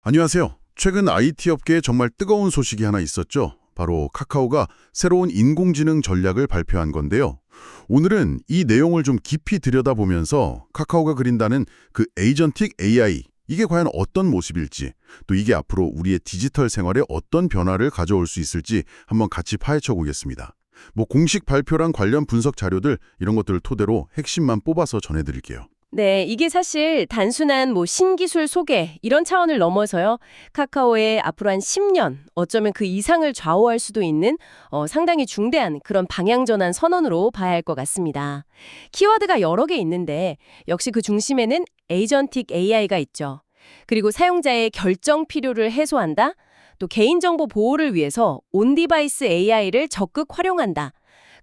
안녕하세요. 최근 IT 업계에 정말 뜨거운 소식이 하나 있었죠. 바로 카카오가 새로운 인공지능 전략을 발표한 건데요. 오늘은 이 내용을 좀 깊이 들여다보면서 카카오가 그린다는 그 에이전틱 AI, 이게 과연 어떤 모습일지, 또 이게 앞으로 우리의 디지털 생활에 어떤 변화를 가져올 수 있을지 한번 같이 파헤쳐 보겠습니다. 공식 발표랑 관련 분석 자료들 이런 것들을 토대로 핵심만 뽑아서 전해드릴게요. 네, 이게 사실 단순한 신기술 소개 이런 차원을 넘어서요. 카카오의 앞으로 한 10년, 어쩌면 그 이상을 좌우할 수도 있는 상당히 중대한 그런 방향 전환 선언으로 봐야 할 것 같습니다. 키워드가 여러 개 있는데 역시 그 중심에는 에이전틱 AI가 있죠. 그리고 사용자의 결정 필요를 해소한다. 또 개인정보 보호를 위해서 온디바이스 AI를 적극 활용한다.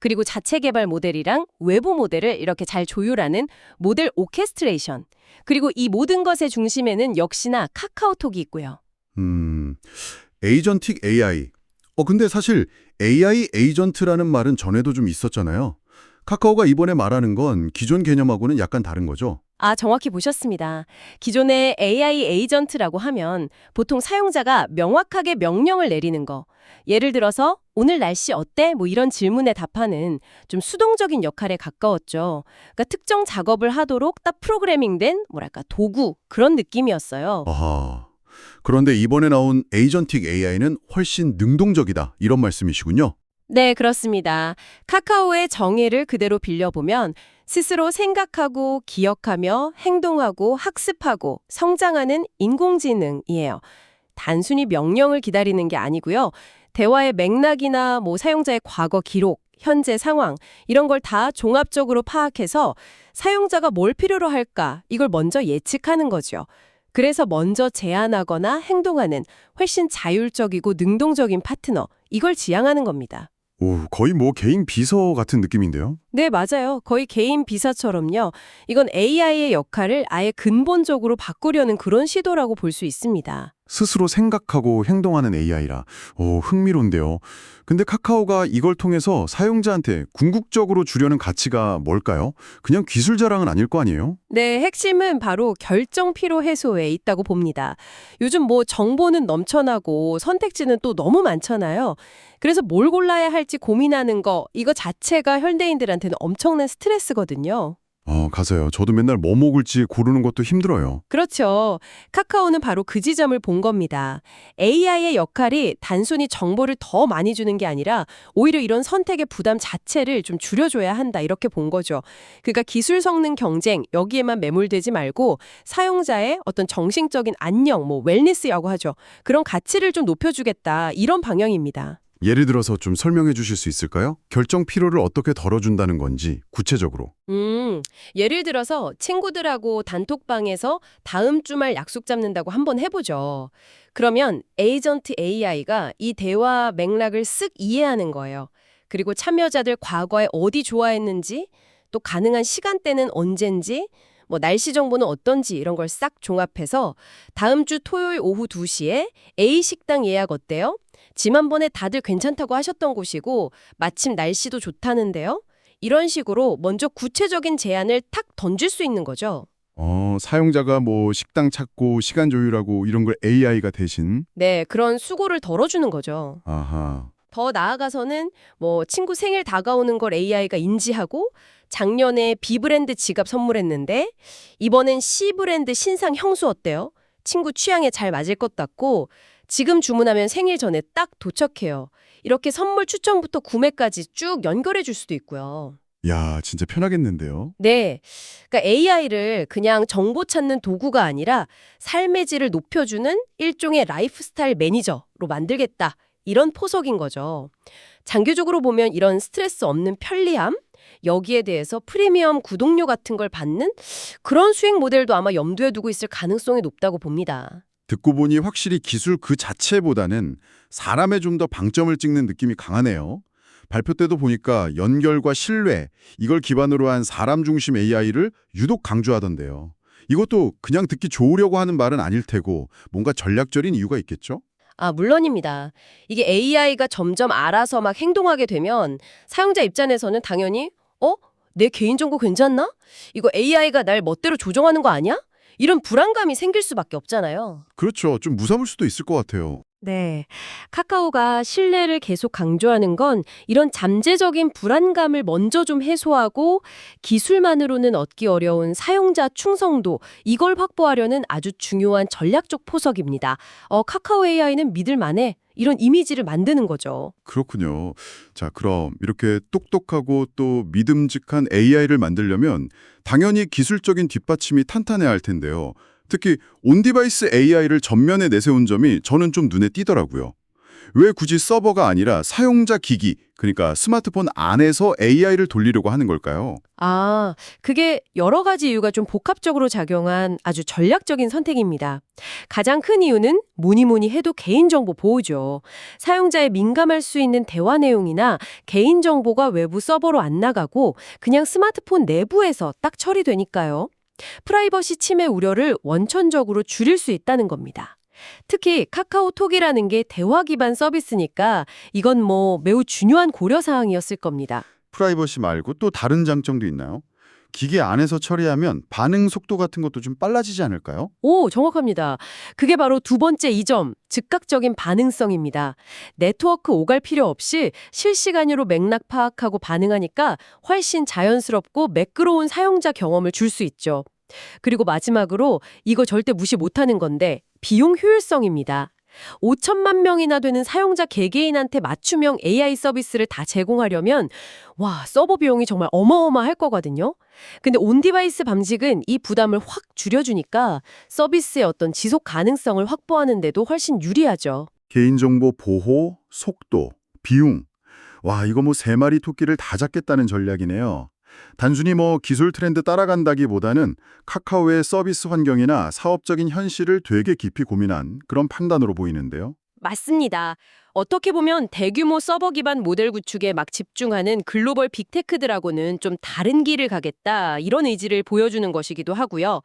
그리고 자체 개발 모델이랑 외부 모델을 이렇게 잘 조율하는 모델 오케스트레이션. 그리고 이 모든 것의 중심에는 역시나 카카오톡이 있고요. 에이전틱 AI. 근데 사실 AI 에이전트라는 말은 전에도 좀 있었잖아요. 카카오가 이번에 말하는 건 기존 개념하고는 약간 다른 거죠? 아, 정확히 보셨습니다. 기존의 AI 에이전트라고 하면 보통 사용자가 명확하게 명령을 내리는 거. 예를 들어서 오늘 날씨 어때? 이런 질문에 답하는 좀 수동적인 역할에 가까웠죠. 그러니까 특정 작업을 하도록 딱 프로그래밍된 도구 그런 느낌이었어요. 아하. 그런데 이번에 나온 에이전틱 AI는 훨씬 능동적이다. 이런 말씀이시군요. 네, 그렇습니다. 카카오의 정의를 그대로 빌려보면 스스로 생각하고 기억하며 행동하고 학습하고 성장하는 인공지능이에요. 단순히 명령을 기다리는 게 아니고요. 대화의 맥락이나 사용자의 과거 기록, 현재 상황 이런 걸 다 종합적으로 파악해서 사용자가 뭘 필요로 할까 이걸 먼저 예측하는 거죠. 그래서 먼저 제안하거나 행동하는 훨씬 자율적이고 능동적인 파트너 이걸 지향하는 겁니다. 오, 거의 개인 비서 같은 느낌인데요. 네, 맞아요. 거의 개인 비서처럼요. 이건 AI의 역할을 아예 근본적으로 바꾸려는 그런 시도라고 볼 수 있습니다. 스스로 생각하고 행동하는 AI라. 오, 흥미로운데요. 근데 카카오가 이걸 통해서 사용자한테 궁극적으로 주려는 가치가 뭘까요? 그냥 기술 자랑은 아닐 거 아니에요? 네, 핵심은 바로 결정 피로 해소에 있다고 봅니다. 요즘 정보는 넘쳐나고 선택지는 또 너무 많잖아요. 그래서 뭘 골라야 할지 고민하는 거, 이거 자체가 현대인들한테는 엄청난 스트레스거든요. 가서요. 저도 맨날 뭐 먹을지 고르는 것도 힘들어요. 그렇죠. 카카오는 바로 그 지점을 본 겁니다. AI의 역할이 단순히 정보를 더 많이 주는 게 아니라 오히려 이런 선택의 부담 자체를 좀 줄여줘야 한다 이렇게 본 거죠. 그러니까 기술 성능 경쟁 여기에만 매몰되지 말고 사용자의 어떤 정신적인 안녕, 웰니스라고 하죠. 그런 가치를 좀 높여주겠다 이런 방향입니다. 예를 들어서 좀 설명해 주실 수 있을까요? 결정 피로를 어떻게 덜어준다는 건지 구체적으로. 예를 들어서 친구들하고 단톡방에서 다음 주말 약속 잡는다고 한번 해보죠. 그러면 에이전트 AI가 이 대화 맥락을 쓱 이해하는 거예요. 그리고 참여자들 과거에 어디 좋아했는지, 또 가능한 시간대는 언젠지, 날씨 정보는 어떤지 이런 걸 싹 종합해서 다음 주 토요일 오후 2시에 A 식당 예약 어때요? 지난번에 다들 괜찮다고 하셨던 곳이고 마침 날씨도 좋다는데요. 이런 식으로 먼저 구체적인 제안을 탁 던질 수 있는 거죠. 사용자가 식당 찾고 시간 조율하고 이런 걸 AI가 대신. 네, 그런 수고를 덜어주는 거죠. 아하. 더 나아가서는 친구 생일 다가오는 걸 AI가 인지하고 작년에 B 브랜드 지갑 선물했는데 이번엔 C 브랜드 신상 향수 어때요? 친구 취향에 잘 맞을 것 같고 지금 주문하면 생일 전에 딱 도착해요. 이렇게 선물 추천부터 구매까지 쭉 연결해 줄 수도 있고요. 야, 진짜 편하겠는데요? 네. 그러니까 AI를 그냥 정보 찾는 도구가 아니라 삶의 질을 높여주는 일종의 라이프스타일 매니저로 만들겠다. 이런 포석인 거죠. 장기적으로 보면 이런 스트레스 없는 편리함, 여기에 대해서 프리미엄 구독료 같은 걸 받는 그런 수익 모델도 아마 염두에 두고 있을 가능성이 높다고 봅니다. 듣고 보니 확실히 기술 그 자체보다는 사람에 좀 더 방점을 찍는 느낌이 강하네요. 발표 때도 보니까 연결과 신뢰, 이걸 기반으로 한 사람 중심 AI를 유독 강조하던데요. 이것도 그냥 듣기 좋으려고 하는 말은 아닐 테고 뭔가 전략적인 이유가 있겠죠? 아, 물론입니다. 이게 AI가 점점 알아서 막 행동하게 되면 사용자 입장에서는 당연히 내 개인정보 괜찮나? 이거 AI가 날 멋대로 조정하는 거 아니야? 이런 불안감이 생길 수밖에 없잖아요. 그렇죠. 좀 무서울 수도 있을 것 같아요. 네. 카카오가 신뢰를 계속 강조하는 건 이런 잠재적인 불안감을 먼저 좀 해소하고 기술만으로는 얻기 어려운 사용자 충성도, 이걸 확보하려는 아주 중요한 전략적 포석입니다. 카카오 AI는 믿을 만해. 이런 이미지를 만드는 거죠. 그렇군요. 자, 그럼 이렇게 똑똑하고 또 믿음직한 AI를 만들려면 당연히 기술적인 뒷받침이 탄탄해야 할 텐데요. 특히 온디바이스 AI를 전면에 내세운 점이 저는 좀 눈에 띄더라고요. 왜 굳이 서버가 아니라 사용자 기기, 그러니까 스마트폰 안에서 AI를 돌리려고 하는 걸까요? 그게 여러 가지 이유가 좀 복합적으로 작용한 아주 전략적인 선택입니다. 가장 큰 이유는 뭐니 해도 개인정보 보호죠. 사용자의 민감할 수 있는 대화 내용이나 개인정보가 외부 서버로 안 나가고 그냥 스마트폰 내부에서 딱 처리되니까요. 프라이버시 침해 우려를 원천적으로 줄일 수 있다는 겁니다. 특히 카카오톡이라는 게 대화 기반 서비스니까 이건 매우 중요한 고려사항이었을 겁니다. 프라이버시 말고 또 다른 장점도 있나요? 기계 안에서 처리하면 반응 속도 같은 것도 좀 빨라지지 않을까요? 오, 정확합니다. 그게 바로 두 번째 이점, 즉각적인 반응성입니다. 네트워크 오갈 필요 없이 실시간으로 맥락 파악하고 반응하니까 훨씬 자연스럽고 매끄러운 사용자 경험을 줄 수 있죠. 그리고 마지막으로 이거 절대 무시 못하는 건데 비용 효율성입니다. 5천만 명이나 되는 사용자 개개인한테 맞춤형 AI 서비스를 다 제공하려면 서버 비용이 정말 어마어마할 거거든요. 근데 온디바이스 방식은 이 부담을 확 줄여주니까 서비스의 어떤 지속 가능성을 확보하는 데도 훨씬 유리하죠. 개인정보 보호, 속도, 비용. 와, 이거 세 마리 토끼를 다 잡겠다는 전략이네요. 단순히 기술 트렌드 따라간다기보다는 카카오의 서비스 환경이나 사업적인 현실을 되게 깊이 고민한 그런 판단으로 보이는데요. 맞습니다. 어떻게 보면 대규모 서버 기반 모델 구축에 막 집중하는 글로벌 빅테크들하고는 좀 다른 길을 가겠다, 이런 의지를 보여주는 것이기도 하고요.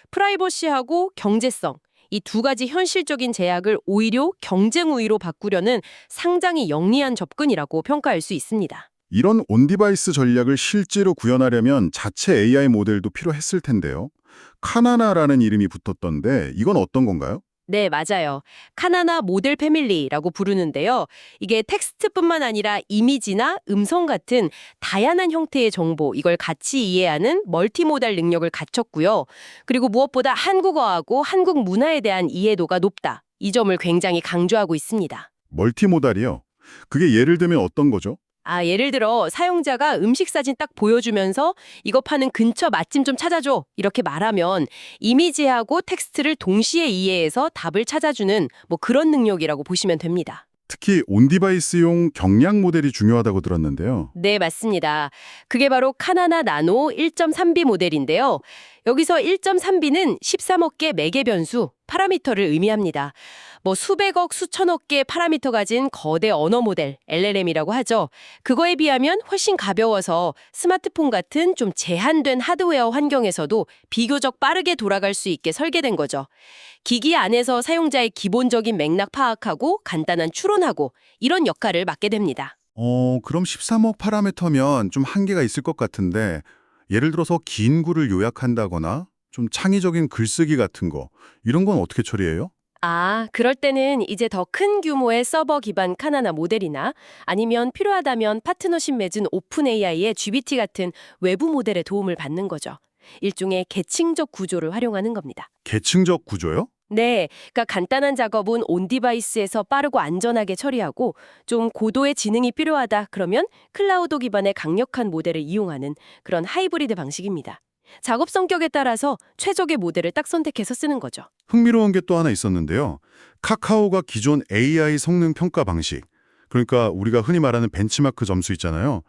프라이버시하고 경제성, 이 두 가지 현실적인 제약을 오히려 경쟁 우위로 바꾸려는 상당히 영리한 접근이라고 평가할 수 있습니다. 이런 온디바이스 전략을 실제로 구현하려면 자체 AI 모델도 필요했을 텐데요. 카나나라는 이름이 붙었던데 이건 어떤 건가요? 네, 맞아요. 카나나 모델 패밀리라고 부르는데요. 이게 텍스트뿐만 아니라 이미지나 음성 같은 다양한 형태의 정보, 이걸 같이 이해하는 멀티모달 능력을 갖췄고요. 그리고 무엇보다 한국어하고 한국 문화에 대한 이해도가 높다. 이 점을 굉장히 강조하고 있습니다. 멀티모달이요? 그게 예를 들면 어떤 거죠? 예를 들어 사용자가 음식 사진 딱 보여주면서 이거 파는 근처 맛집 좀 찾아줘, 이렇게 말하면 이미지하고 텍스트를 동시에 이해해서 답을 찾아주는 그런 능력이라고 보시면 됩니다. 특히 온디바이스용 경량 모델이 중요하다고 들었는데요. 네, 맞습니다. 그게 바로 카나나 나노 1.3B 모델인데요. 여기서 1.3B는 13억 개 매개 변수, 파라미터를 의미합니다. 수백억, 수천억 개의 파라미터 가진 거대 언어 모델, LLM이라고 하죠. 그거에 비하면 훨씬 가벼워서 스마트폰 같은 좀 제한된 하드웨어 환경에서도 비교적 빠르게 돌아갈 수 있게 설계된 거죠. 기기 안에서 사용자의 기본적인 맥락 파악하고 간단한 추론하고 이런 역할을 맡게 됩니다. 그럼 13억 파라미터면 좀 한계가 있을 것 같은데 예를 들어서 긴 글을 요약한다거나 좀 창의적인 글쓰기 같은 거 이런 건 어떻게 처리해요? 그럴 때는 이제 더 큰 규모의 서버 기반 카나나 모델이나 아니면 필요하다면 파트너십 맺은 오픈 AI의 GPT 같은 외부 모델의 도움을 받는 거죠. 일종의 계층적 구조를 활용하는 겁니다. 계층적 구조요? 네, 그러니까 간단한 작업은 온디바이스에서 빠르고 안전하게 처리하고 좀 고도의 지능이 필요하다 그러면 클라우드 기반의 강력한 모델을 이용하는 그런 하이브리드 방식입니다. 작업 성격에 따라서 최적의 모델을 딱 선택해서 쓰는 거죠. 흥미로운 게 또 하나 있었는데요. 카카오가 기존 AI 성능 평가 방식, 그러니까 우리가 흔히 말하는 벤치마크 점수 있잖아요.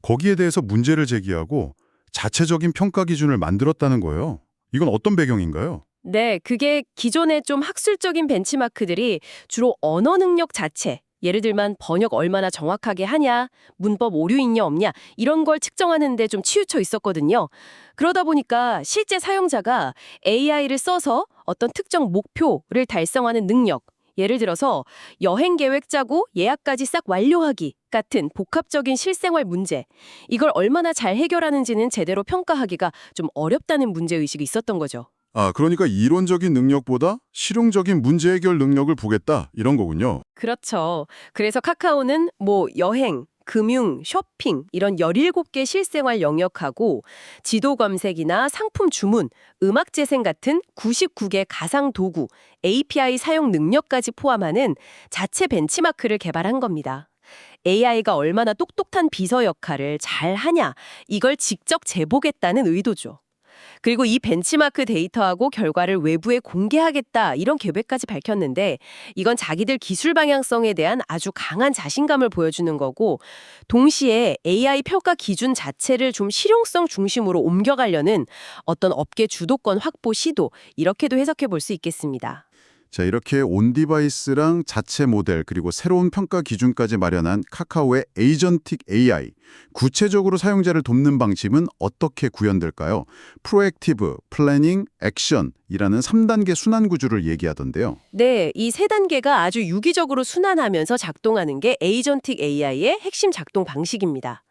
거기에 대해서 문제를 제기하고 자체적인 평가 기준을 만들었다는 거예요. 이건 어떤 배경인가요? 네, 그게 기존의 좀 학술적인 벤치마크들이 주로 언어 능력 자체, 예를 들면 번역 얼마나 정확하게 하냐, 문법 오류 있냐 없냐 이런 걸 측정하는 데 좀 치우쳐 있었거든요. 그러다 보니까 실제 사용자가 AI를 써서 어떤 특정 목표를 달성하는 능력, 예를 들어서 여행 계획 짜고 예약까지 싹 완료하기 같은 복합적인 실생활 문제, 이걸 얼마나 잘 해결하는지는 제대로 평가하기가 좀 어렵다는 문제의식이 있었던 거죠. 아, 그러니까 이론적인 능력보다 실용적인 문제 해결 능력을 보겠다 이런 거군요. 그렇죠. 그래서 카카오는 뭐 여행, 금융, 쇼핑 이런 17개 실생활 영역하고 지도 검색이나 상품 주문, 음악 재생 같은 99개 가상 도구, API 사용 능력까지 포함하는 자체 벤치마크를 개발한 겁니다. AI가 얼마나 똑똑한 비서 역할을 잘 하냐, 이걸 직접 재보겠다는 의도죠. 그리고 이 벤치마크 데이터하고 결과를 외부에 공개하겠다 이런 계획까지 밝혔는데 이건 자기들 기술 방향성에 대한 아주 강한 자신감을 보여주는 거고 동시에 AI 평가 기준 자체를 좀 실용성 중심으로 옮겨가려는 어떤 업계 주도권 확보 시도 이렇게도 해석해 볼 수 있겠습니다. 자, 이렇게 온디바이스랑 자체 모델 그리고 새로운 평가 기준까지 마련한 카카오의 에이전틱 AI. 구체적으로 사용자를 돕는 방식은 어떻게 구현될까요? 프로액티브, 플래닝, 액션이라는 3단계 순환 구조를 얘기하던데요. 네, 이 세 단계가 아주 유기적으로 순환하면서 작동하는 게 에이전틱 AI의 핵심 작동 방식입니다.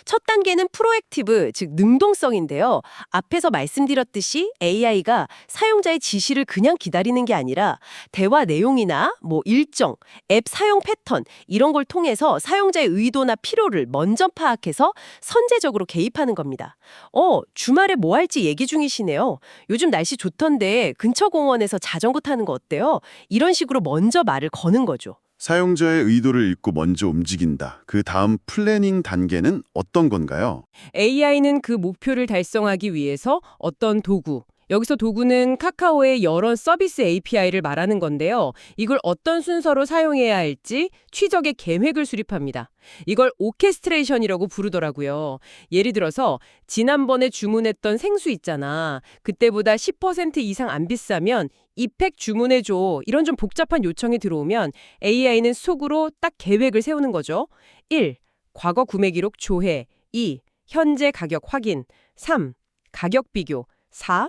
첫 단계는 프로액티브, 즉 능동성인데요. 앞에서 말씀드렸듯이 AI가 사용자의 지시를 그냥 기다리는 게 아니라 대화 내용이나 뭐 일정, 앱 사용 패턴 이런 걸 통해서 사용자의 의도나 필요를 먼저 파악해서 선제적으로 개입하는 겁니다. 주말에 뭐 할지 얘기 중이시네요. 요즘 날씨 좋던데 근처 공원에서 자전거 타는 거 어때요? 이런 식으로 먼저 말을 거는 거죠. 사용자의 의도를 읽고 먼저 움직인다. 그 다음 플래닝 단계는 어떤 건가요? AI는 그 목표를 달성하기 위해서 어떤 도구, 여기서 도구는 카카오의 여러 서비스 API를 말하는 건데요. 이걸 어떤 순서로 사용해야 할지 취적의 계획을 수립합니다. 이걸 오케스트레이션이라고 부르더라고요. 예를 들어서 지난번에 주문했던 생수 있잖아. 그때보다 10% 이상 안 비싸면 이 팩 주문해줘. 이런 좀 복잡한 요청이 들어오면 AI는 속으로 딱 계획을 세우는 거죠. 1. 과거 구매 기록 조회. 2. 현재 가격 확인. 3. 가격 비교. 4.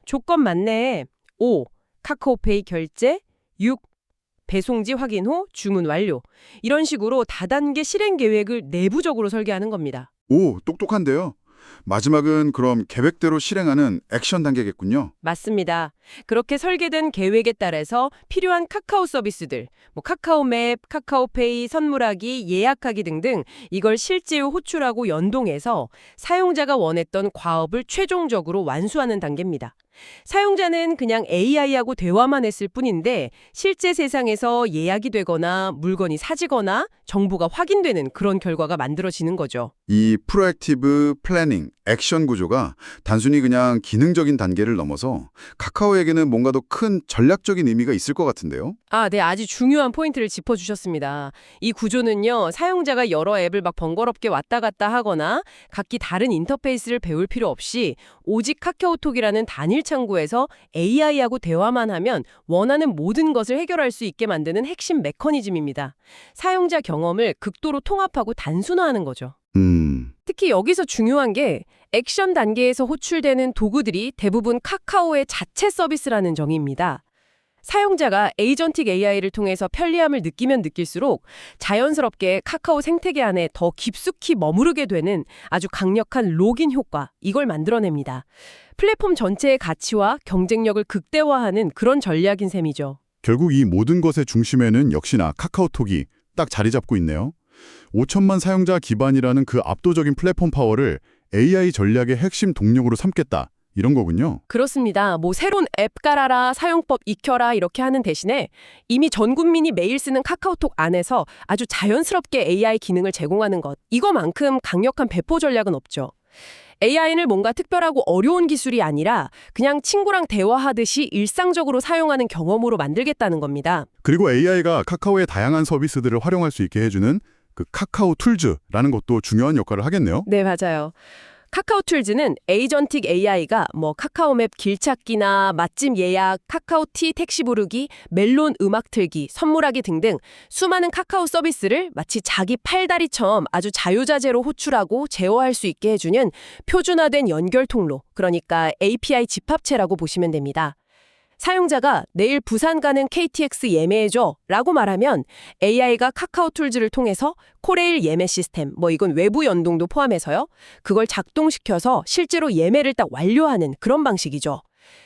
조건 맞네. 5. 카카오페이 결제. 6. 배송지 확인 후 주문 완료. 이런 식으로 다단계 실행 계획을 내부적으로 설계하는 겁니다. 오, 똑똑한데요. 마지막은 그럼 계획대로 실행하는 액션 단계겠군요. 맞습니다. 그렇게 설계된 계획에 따라서 필요한 카카오 서비스들, 뭐 카카오맵, 카카오페이, 선물하기, 예약하기 등등 이걸 실제로 호출하고 연동해서 사용자가 원했던 과업을 최종적으로 완수하는 단계입니다. 사용자는 그냥 AI하고 대화만 했을 뿐인데 실제 세상에서 예약이 되거나 물건이 사지거나 정보가 확인되는 그런 결과가 만들어지는 거죠. 이 프로액티브 플래닝, 액션 구조가 단순히 그냥 기능적인 단계를 넘어서 카카오에게는 뭔가 더 큰 전략적인 의미가 있을 것 같은데요. 네, 아주 중요한 포인트를 짚어주셨습니다. 이 구조는요, 사용자가 여러 앱을 막 번거롭게 왔다 갔다 하거나 각기 다른 인터페이스를 배울 필요 없이 오직 카카오톡이라는 단일 창구에서 AI하고 대화만 하면 원하는 모든 것을 해결할 수 있게 만드는 핵심 메커니즘입니다. 사용자 경험을 극도로 통합하고 단순화하는 거죠. 특히 여기서 중요한 게 액션 단계에서 호출되는 도구들이 대부분 카카오의 자체 서비스라는 점입니다. 사용자가 에이전틱 AI를 통해서 편리함을 느끼면 느낄수록 자연스럽게 카카오 생태계 안에 더 깊숙이 머무르게 되는 아주 강력한 로긴 효과, 이걸 만들어냅니다. 플랫폼 전체의 가치와 경쟁력을 극대화하는 그런 전략인 셈이죠. 결국 이 모든 것의 중심에는 역시나 카카오톡이 딱 자리 잡고 있네요. 5천만 사용자 기반이라는 그 압도적인 플랫폼 파워를 AI 전략의 핵심 동력으로 삼겠다. 이런 거군요. 그렇습니다. 뭐 새로운 앱 깔아라, 사용법 익혀라 이렇게 하는 대신에 이미 전 국민이 매일 쓰는 카카오톡 안에서 아주 자연스럽게 AI 기능을 제공하는 것. 이거만큼 강력한 배포 전략은 없죠. AI를 뭔가 특별하고 어려운 기술이 아니라 그냥 친구랑 대화하듯이 일상적으로 사용하는 경험으로 만들겠다는 겁니다. 그리고 AI가 카카오의 다양한 서비스들을 활용할 수 있게 해주는 그 카카오 툴즈라는 것도 중요한 역할을 하겠네요. 네, 맞아요. 카카오 툴즈는 에이전틱 AI가 뭐 카카오맵 길찾기나 맛집 예약, 카카오티 택시 부르기, 멜론 음악 틀기, 선물하기 등등 수많은 카카오 서비스를 마치 자기 팔다리처럼 아주 자유자재로 호출하고 제어할 수 있게 해주는 표준화된 연결 통로, 그러니까 API 집합체라고 보시면 됩니다. 사용자가 내일 부산 가는 KTX 예매해줘 라고 말하면 AI가 카카오 툴즈를 통해서 코레일 예매 시스템, 뭐 이건 외부 연동도 포함해서요. 그걸 작동시켜서 실제로 예매를 딱 완료하는 그런 방식이죠.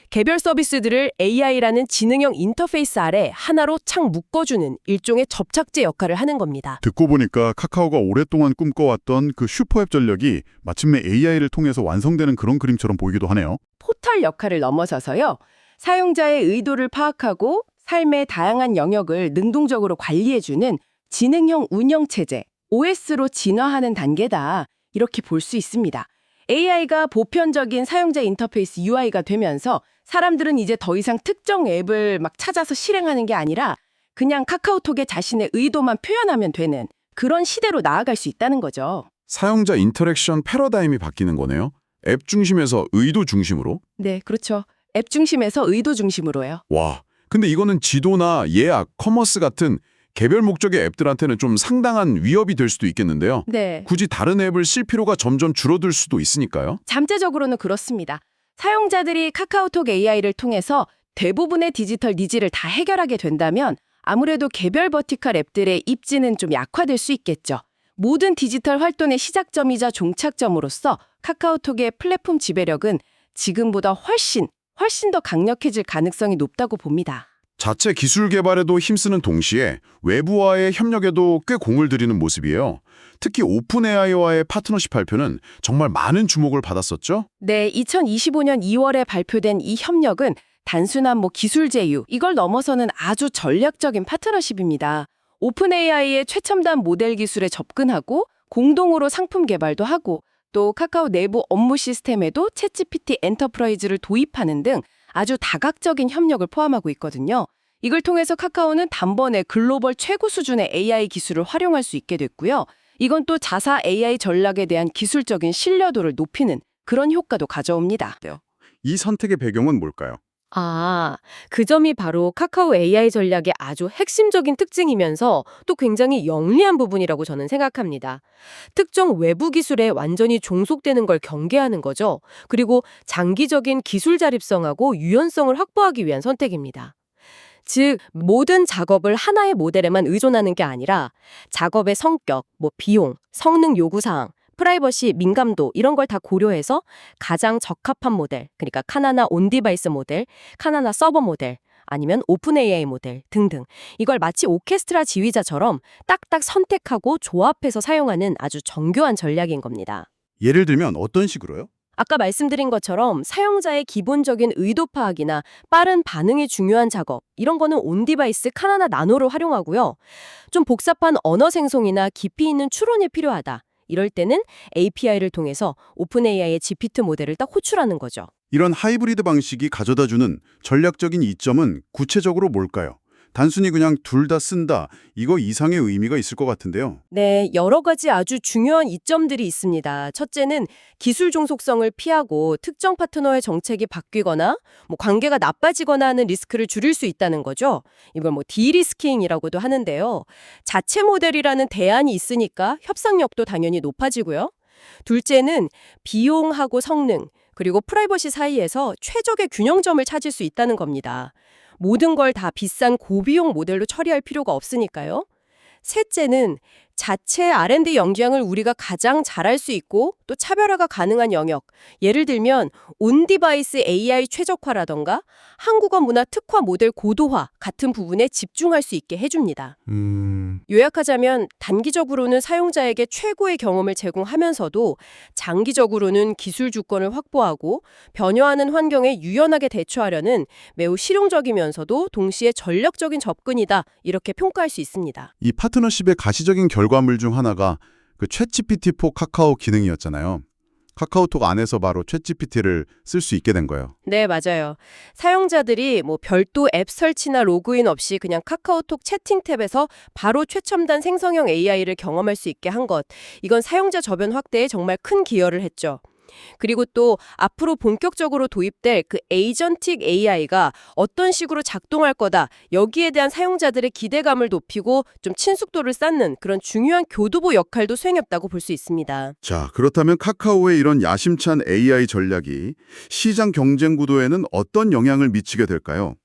개별 서비스들을 AI라는 지능형 인터페이스 아래 하나로 착 묶어주는 일종의 접착제 역할을 하는 겁니다. 듣고 보니까 카카오가 오랫동안 꿈꿔왔던 그 슈퍼앱 전략이 마침내 AI를 통해서 완성되는 그런 그림처럼 보이기도 하네요. 포털 역할을 넘어서서요. 사용자의 의도를 파악하고 삶의 다양한 영역을 능동적으로 관리해주는 지능형 운영체제, OS로 진화하는 단계다. 이렇게 볼 수 있습니다. AI가 보편적인 사용자 인터페이스 UI가 되면서 사람들은 이제 더 이상 특정 앱을 막 찾아서 실행하는 게 아니라 그냥 카카오톡에 자신의 의도만 표현하면 되는 그런 시대로 나아갈 수 있다는 거죠. 사용자 인터랙션 패러다임이 바뀌는 거네요. 앱 중심에서 의도 중심으로? 네, 그렇죠. 앱 중심에서 의도 중심으로요. 와, 근데 이거는 지도나 예약, 커머스 같은 개별 목적의 앱들한테는 좀 상당한 위협이 될 수도 있겠는데요. 네. 굳이 다른 앱을 쓸 필요가 점점 줄어들 수도 있으니까요. 잠재적으로는 그렇습니다. 사용자들이 카카오톡 AI를 통해서 대부분의 디지털 니즈를 다 해결하게 된다면 아무래도 개별 버티컬 앱들의 입지는 좀 약화될 수 있겠죠. 모든 디지털 활동의 시작점이자 종착점으로서 카카오톡의 플랫폼 지배력은 지금보다 훨씬 더 강력해질 가능성이 높다고 봅니다. 자체 기술 개발에도 힘쓰는 동시에 외부와의 협력에도 꽤 공을 들이는 모습이에요. 특히 오픈 AI와의 파트너십 발표는 정말 많은 주목을 받았었죠? 네, 2025년 2월에 발표된 이 협력은 단순한 기술 제휴, 이걸 넘어서는 아주 전략적인 파트너십입니다. 오픈 AI의 최첨단 모델 기술에 접근하고 공동으로 상품 개발도 하고 또 카카오 내부 업무 시스템에도 챗GPT 엔터프라이즈를 도입하는 등 아주 다각적인 협력을 포함하고 있거든요. 이걸 통해서 카카오는 단번에 글로벌 최고 수준의 AI 기술을 활용할 수 있게 됐고요. 이건 또 자사 AI 전략에 대한 기술적인 신뢰도를 높이는 그런 효과도 가져옵니다. 이 선택의 배경은 뭘까요? 그 점이 바로 카카오 AI 전략의 아주 핵심적인 특징이면서 또 굉장히 영리한 부분이라고 저는 생각합니다. 특정 외부 기술에 완전히 종속되는 걸 경계하는 거죠. 그리고 장기적인 기술 자립성하고 유연성을 확보하기 위한 선택입니다. 즉, 모든 작업을 하나의 모델에만 의존하는 게 아니라 작업의 성격, 비용, 성능 요구사항, 프라이버시, 민감도 이런 걸 다 고려해서 가장 적합한 모델, 그러니까 카나나 온디바이스 모델, 카나나 서버 모델, 아니면 오픈 AI 모델 등등 이걸 마치 오케스트라 지휘자처럼 딱딱 선택하고 조합해서 사용하는 아주 정교한 전략인 겁니다. 예를 들면 어떤 식으로요? 아까 말씀드린 것처럼 사용자의 기본적인 의도 파악이나 빠른 반응이 중요한 작업, 이런 거는 온디바이스 카나나 나노를 활용하고요. 좀 복잡한 언어 생성이나 깊이 있는 추론이 필요하다. 이럴 때는 API를 통해서 오픈AI의 GPT 모델을 딱 호출하는 거죠. 이런 하이브리드 방식이 가져다주는 전략적인 이점은 구체적으로 뭘까요? 단순히 그냥 둘 다 쓴다, 이거 이상의 의미가 있을 것 같은데요. 네, 여러 가지 아주 중요한 이점들이 있습니다. 첫째는 기술 종속성을 피하고 특정 파트너의 정책이 바뀌거나 관계가 나빠지거나 하는 리스크를 줄일 수 있다는 거죠. 이걸 디리스킹이라고도 하는데요. 자체 모델이라는 대안이 있으니까 협상력도 당연히 높아지고요. 둘째는 비용하고 성능, 그리고 프라이버시 사이에서 최적의 균형점을 찾을 수 있다는 겁니다. 모든 걸 다 비싼 고비용 모델로 처리할 필요가 없으니까요. 셋째는 자체 R&D 역량을 우리가 가장 잘할 수 있고 또 차별화가 가능한 영역, 예를 들면 온디바이스 AI 최적화라던가 한국어 문화 특화 모델 고도화 같은 부분에 집중할 수 있게 해줍니다. 요약하자면 단기적으로는 사용자에게 최고의 경험을 제공하면서도 장기적으로는 기술 주권을 확보하고 변화하는 환경에 유연하게 대처하려는 매우 실용적이면서도 동시에 전략적인 접근이다, 이렇게 평가할 수 있습니다. 이 파트너십의 가시적인 결과물 중 하나가 그 챗GPT4 카카오 기능이었잖아요. 카카오톡 안에서 바로 챗GPT를 쓸 수 있게 된 거예요. 네, 맞아요. 사용자들이 별도 앱 설치나 로그인 없이 그냥 카카오톡 채팅 탭에서 바로 최첨단 생성형 AI를 경험할 수 있게 한 것. 이건 사용자 저변 확대에 정말 큰 기여를 했죠. 그리고 또 앞으로 본격적으로 도입될 그 에이전틱 AI가 어떤 식으로 작동할 거다, 여기에 대한 사용자들의 기대감을 높이고 좀 친숙도를 쌓는 그런 중요한 교두보 역할도 수행했다고 볼 수 있습니다. 자, 그렇다면 카카오의 이런 야심찬 AI 전략이 시장 경쟁 구도에는 어떤 영향을 미치게 될까요?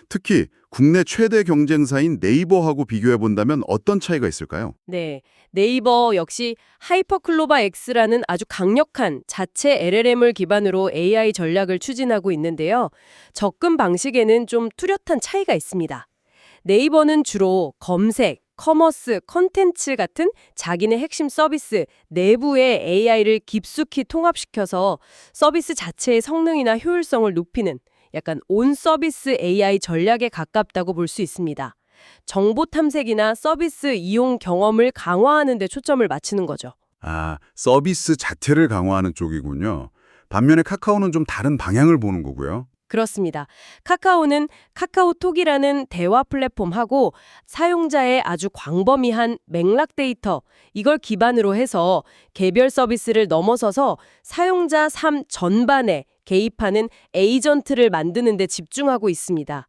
특히 국내 최대 경쟁사인 네이버하고 비교해 본다면 어떤 차이가 있을까요? 네, 네이버 역시 하이퍼클로바 X라는 아주 강력한 자체 LLM을 기반으로 AI 전략을 추진하고 있는데요. 접근 방식에는 좀 뚜렷한 차이가 있습니다. 네이버는 주로 검색, 커머스, 컨텐츠 같은 자기네 핵심 서비스 내부에 AI를 깊숙이 통합시켜서 서비스 자체의 성능이나 효율성을 높이는 약간 온 서비스 AI 전략에 가깝다고 볼 수 있습니다. 정보 탐색이나 서비스 이용 경험을 강화하는 데 초점을 맞추는 거죠. 아, 서비스 자체를 강화하는 쪽이군요. 반면에 카카오는 좀 다른 방향을 보는 거고요. 그렇습니다. 카카오는 카카오톡이라는 대화 플랫폼하고 사용자의 아주 광범위한 맥락 데이터, 이걸 기반으로 해서 개별 서비스를 넘어서서 사용자 삶 전반에 개입하는 에이전트를 만드는 데 집중하고 있습니다.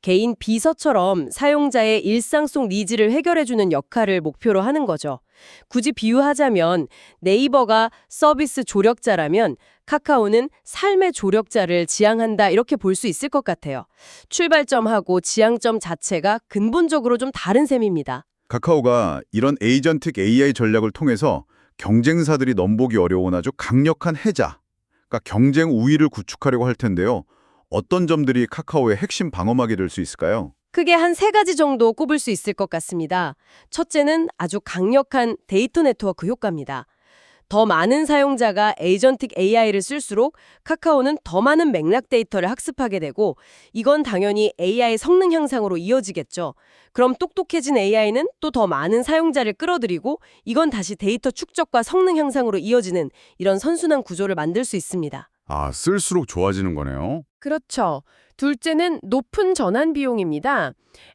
개인 비서처럼 사용자의 일상 속 니즈를 해결해주는 역할을 목표로 하는 거죠. 굳이 비유하자면 네이버가 서비스 조력자라면 카카오는 삶의 조력자를 지향한다, 이렇게 볼 수 있을 것 같아요. 출발점하고 지향점 자체가 근본적으로 좀 다른 셈입니다. 카카오가 이런 에이전틱 AI 전략을 통해서 경쟁사들이 넘보기 어려운 아주 강력한 해자, 그러니까 경쟁 우위를 구축하려고 할 텐데요. 어떤 점들이 카카오의 핵심 방어막이 될 수 있을까요? 크게 한 세 가지 정도 꼽을 수 있을 것 같습니다. 첫째는 아주 강력한 데이터 네트워크 효과입니다. 더 많은 사용자가 에이전틱 AI를 쓸수록 카카오는 더 많은 맥락 데이터를 학습하게 되고, 이건 당연히 AI 성능 향상으로 이어지겠죠. 그럼 똑똑해진 AI는 또 더 많은 사용자를 끌어들이고, 이건 다시 데이터 축적과 성능 향상으로 이어지는 이런 선순환 구조를 만들 수 있습니다. 아, 쓸수록 좋아지는 거네요. 그렇죠. 둘째는 높은 전환 비용입니다.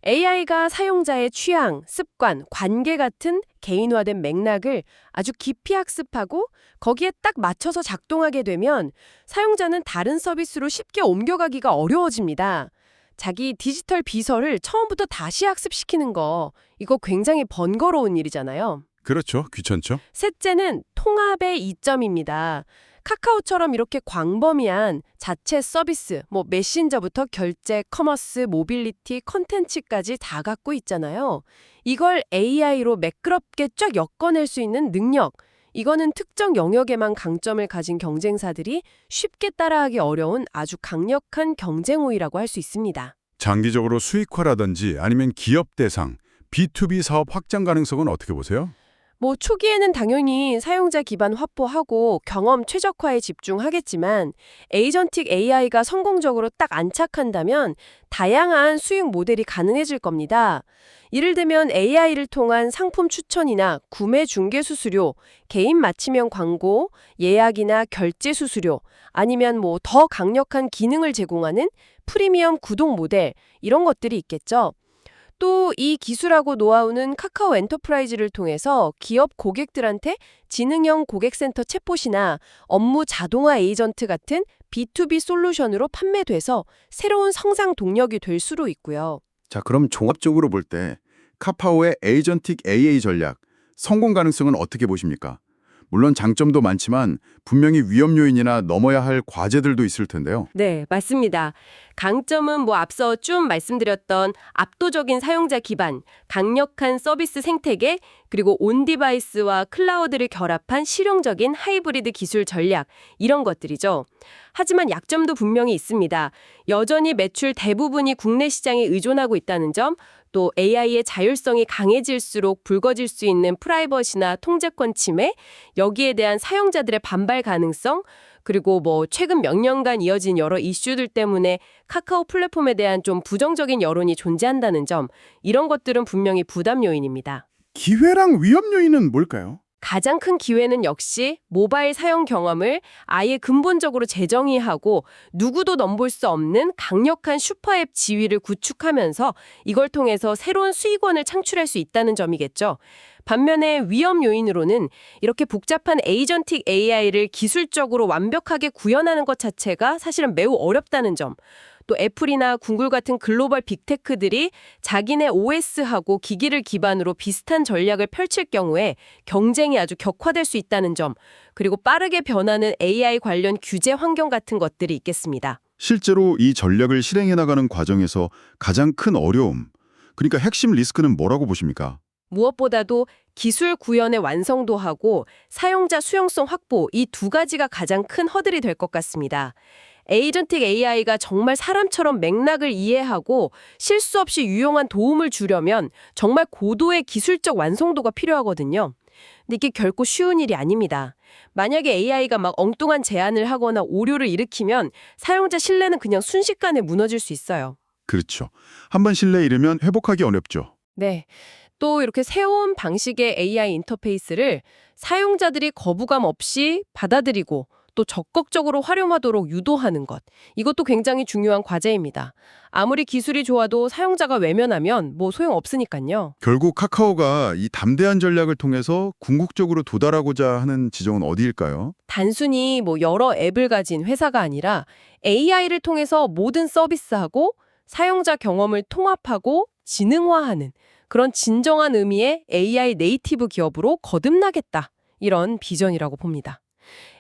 AI가 사용자의 취향, 습관, 관계 같은 개인화된 맥락을 아주 깊이 학습하고 거기에 딱 맞춰서 작동하게 되면 사용자는 다른 서비스로 쉽게 옮겨가기가 어려워집니다. 자기 디지털 비서를 처음부터 다시 학습시키는 거, 이거 굉장히 번거로운 일이잖아요. 그렇죠. 귀찮죠. 셋째는 통합의 이점입니다. 카카오처럼 이렇게 광범위한 자체 서비스, 메신저부터 결제, 커머스, 모빌리티, 컨텐츠까지 다 갖고 있잖아요. 이걸 AI로 매끄럽게 쫙 엮어낼 수 있는 능력, 이거는 특정 영역에만 강점을 가진 경쟁사들이 쉽게 따라하기 어려운 아주 강력한 경쟁 우위라고 할 수 있습니다. 장기적으로 수익화라든지 아니면 기업 대상, B2B 사업 확장 가능성은 어떻게 보세요? 초기에는 당연히 사용자 기반 확보하고 경험 최적화에 집중하겠지만 에이전틱 AI가 성공적으로 딱 안착한다면 다양한 수익 모델이 가능해질 겁니다. 예를 들면 AI를 통한 상품 추천이나 구매 중개 수수료, 개인 맞춤형 광고, 예약이나 결제 수수료, 아니면 더 강력한 기능을 제공하는 프리미엄 구독 모델, 이런 것들이 있겠죠. 또 이 기술하고 노하우는 카카오 엔터프라이즈를 통해서 기업 고객들한테 지능형 고객센터 챗봇이나 업무 자동화 에이전트 같은 B2B 솔루션으로 판매돼서 새로운 성장 동력이 될 수도 있고요. 자, 그럼 종합적으로 볼 때 카카오의 에이전틱 AI 전략, 성공 가능성은 어떻게 보십니까? 물론 장점도 많지만 분명히 위험 요인이나 넘어야 할 과제들도 있을 텐데요. 네, 맞습니다. 강점은 앞서 쭉 말씀드렸던 압도적인 사용자 기반, 강력한 서비스 생태계, 그리고 온 디바이스와 클라우드를 결합한 실용적인 하이브리드 기술 전략, 이런 것들이죠. 하지만 약점도 분명히 있습니다. 여전히 매출 대부분이 국내 시장에 의존하고 있다는 점, 또 AI의 자율성이 강해질수록 불거질 수 있는 프라이버시나 통제권 침해, 여기에 대한 사용자들의 반발 가능성, 그리고 최근 몇 년간 이어진 여러 이슈들 때문에 카카오 플랫폼에 대한 좀 부정적인 여론이 존재한다는 점, 이런 것들은 분명히 부담 요인입니다. 기회랑 위험 요인은 뭘까요? 가장 큰 기회는 역시 모바일 사용 경험을 아예 근본적으로 재정의하고 누구도 넘볼 수 없는 강력한 슈퍼앱 지위를 구축하면서 이걸 통해서 새로운 수익원을 창출할 수 있다는 점이겠죠. 반면에 위험 요인으로는 이렇게 복잡한 에이전틱 AI를 기술적으로 완벽하게 구현하는 것 자체가 사실은 매우 어렵다는 점, 또 애플이나 구글 같은 글로벌 빅테크들이 자기네 OS하고 기기를 기반으로 비슷한 전략을 펼칠 경우에 경쟁이 아주 격화될 수 있다는 점, 그리고 빠르게 변하는 AI 관련 규제 환경 같은 것들이 있겠습니다. 실제로 이 전략을 실행해 나가는 과정에서 가장 큰 어려움, 그러니까 핵심 리스크는 뭐라고 보십니까? 무엇보다도 기술 구현의 완성도하고 사용자 수용성 확보 이 두 가지가 가장 큰 허들이 될 것 같습니다. 에이전틱 AI가 정말 사람처럼 맥락을 이해하고 실수 없이 유용한 도움을 주려면 정말 고도의 기술적 완성도가 필요하거든요. 근데 이게 결코 쉬운 일이 아닙니다. 만약에 AI가 막 엉뚱한 제안을 하거나 오류를 일으키면 사용자 신뢰는 그냥 순식간에 무너질 수 있어요. 그렇죠. 한번 신뢰에 이르면 회복하기 어렵죠. 네. 또 이렇게 새로운 방식의 AI 인터페이스를 사용자들이 거부감 없이 받아들이고 또 적극적으로 활용하도록 유도하는 것. 이것도 굉장히 중요한 과제입니다. 아무리 기술이 좋아도 사용자가 외면하면 뭐 소용없으니까요. 결국 카카오가 이 담대한 전략을 통해서 궁극적으로 도달하고자 하는 지점은 어디일까요? 단순히 뭐 여러 앱을 가진 회사가 아니라 AI를 통해서 모든 서비스하고 사용자 경험을 통합하고 지능화하는 그런 진정한 의미의 AI 네이티브 기업으로 거듭나겠다. 이런 비전이라고 봅니다.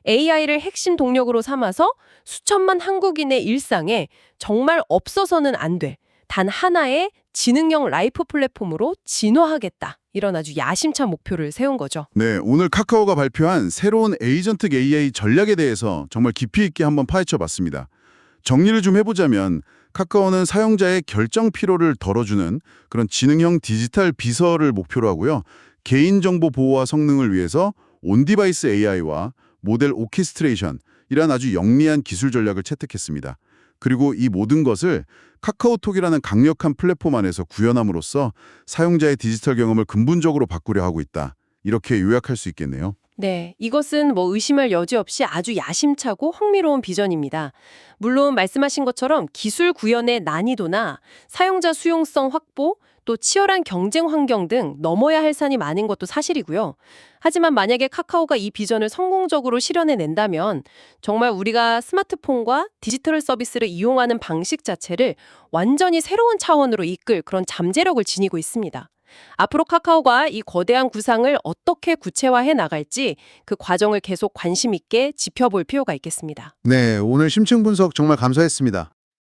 AI를 핵심 동력으로 삼아서 수천만 한국인의 일상에 정말 없어서는 안 돼. 단 하나의 지능형 라이프 플랫폼으로 진화하겠다. 이런 아주 야심찬 목표를 세운 거죠. 네, 오늘 카카오가 발표한 새로운 에이전틱 AI 전략에 대해서 정말 깊이 있게 한번 파헤쳐 봤습니다. 정리를 좀 해보자면 카카오는 사용자의 결정 피로를 덜어주는 그런 지능형 디지털 비서를 목표로 하고요. 개인정보 보호와 성능을 위해서 온디바이스 AI와 모델 오케스트레이션, 이란 아주 영리한 기술 전략을 채택했습니다. 그리고 이 모든 것을 카카오톡이라는 강력한 플랫폼 안에서 구현함으로써 사용자의 디지털 경험을 근본적으로 바꾸려 하고 있다. 이렇게 요약할 수 있겠네요. 네, 이것은 뭐 의심할 여지 없이 아주 야심차고 흥미로운 비전입니다. 물론 말씀하신 것처럼 기술 구현의 난이도나 사용자 수용성 확보, 또 치열한 경쟁 환경 등 넘어야 할 산이 많은 것도 사실이고요. 하지만 만약에 카카오가 이 비전을 성공적으로 실현해낸다면 정말 우리가 스마트폰과 디지털 서비스를 이용하는 방식 자체를 완전히 새로운 차원으로 이끌 그런 잠재력을 지니고 있습니다. 앞으로 카카오가 이 거대한 구상을 어떻게 구체화해 나갈지 그 과정을 계속 관심 있게 지켜볼 필요가 있겠습니다. 네, 오늘 심층 분석 정말 감사했습니다.